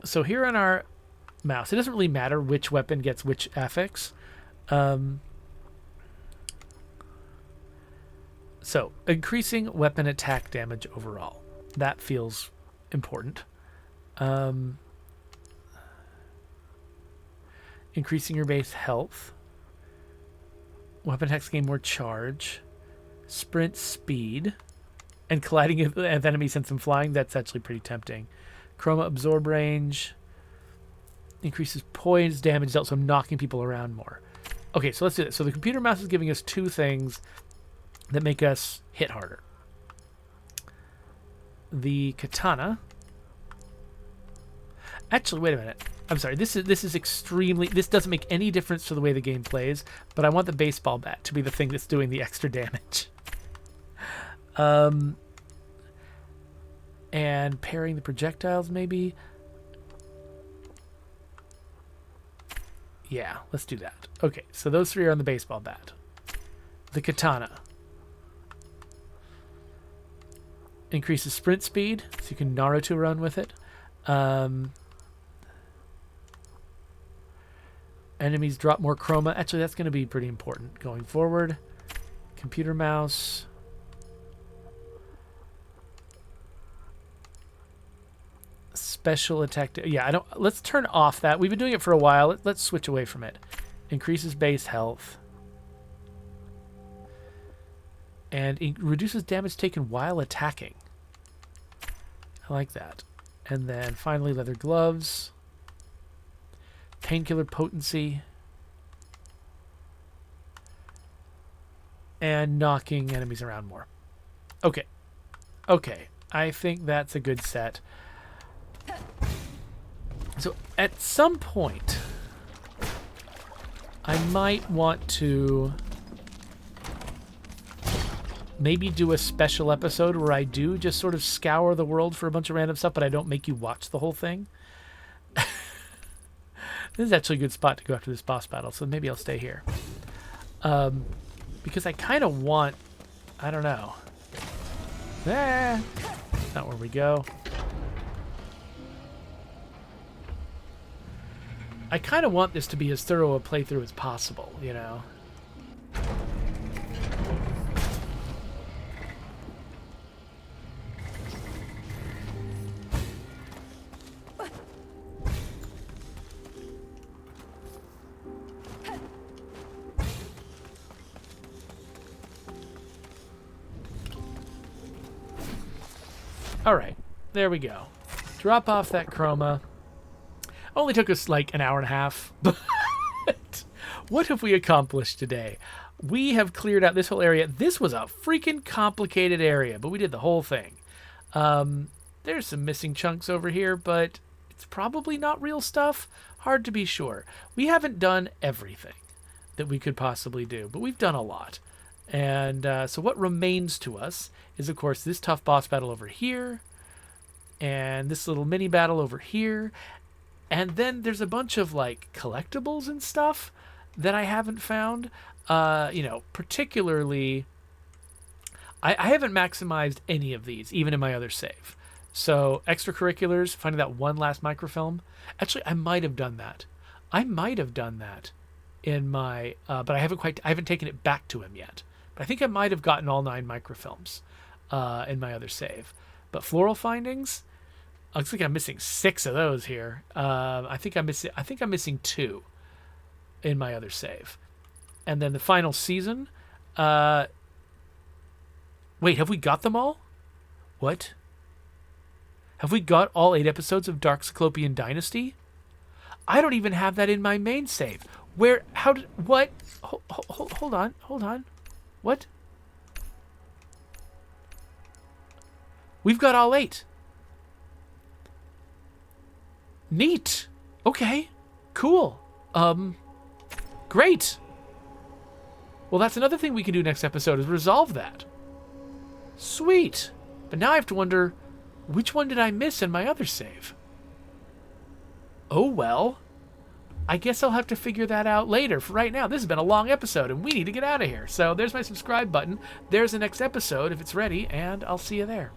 So here on our mouse, it doesn't really matter which weapon gets which affix. So increasing weapon attack damage overall. That feels important. Increasing your base health. Weapon attacks gain more charge. Sprint speed. And colliding with enemies and some flying. That's actually pretty tempting. Chroma absorb range. Increases poise damage dealt, so I'm knocking people around more. Okay, so let's do this. So the computer mouse is giving us two things that make us hit harder. The katana. Actually, wait a minute. I'm sorry. This is extremely. This doesn't make any difference to the way the game plays, but I want the baseball bat to be the thing that's doing the extra damage. And pairing the projectiles, maybe. Yeah, let's do that. Okay, so those three are on the baseball bat. The katana increases sprint speed, so you can Naruto run with it. Enemies drop more chroma. Actually, that's going to be pretty important going forward. Computer mouse. Special attack. Yeah, I don't. Let's turn off that. We've been doing it for a while. Let's switch away from it. Increases base health. And reduces damage taken while attacking. I like that. And then finally, leather gloves. Painkiller potency. And knocking enemies around more. Okay. Okay. I think that's a good set. So at some point, I might want to maybe do a special episode where I do just sort of scour the world for a bunch of random stuff, but I don't make you watch the whole thing. This is actually a good spot to go after this boss battle, so maybe I'll stay here. Because I kind of want... I don't know. That's not where we go. I kind of want this to be as thorough a playthrough as possible, you know? All right, there we go. Drop off that chroma. Only took us like an hour and a half, but what have we accomplished today? We have cleared out this whole area. This was a freaking complicated area, but we did the whole thing. There's some missing chunks over here, but it's probably not real stuff. Hard to be sure. We haven't done everything that we could possibly do, but we've done a lot. And so what remains to us is, of course, this tough boss battle over here, and this little mini battle over here. And then there's a bunch of like collectibles and stuff that I haven't found. Particularly, I haven't maximized any of these, even in my other save. So extracurriculars, finding that one last microfilm. Actually, I might have done that. In my, but I haven't taken it back to him yet. But I think I might have gotten all 9 microfilms in my other save. But floral findings, looks like I'm missing 6 of those here. I think I'm missing 2 in my other save. And then the final season. Wait, have we got them all? What? Have we got all 8 episodes of Dark Cyclopean Dynasty? I don't even have that in my main save. Where? How did? What? Hold on. What? We've got all 8. Neat. Okay. Cool. Great. Well, that's another thing we can do next episode, is resolve that. Sweet. But now I have to wonder, which one did I miss in my other save? Oh, well. I guess I'll have to figure that out later. For right now, this has been a long episode, and we need to get out of here. So there's my subscribe button. There's the next episode, if it's ready, and I'll see you there.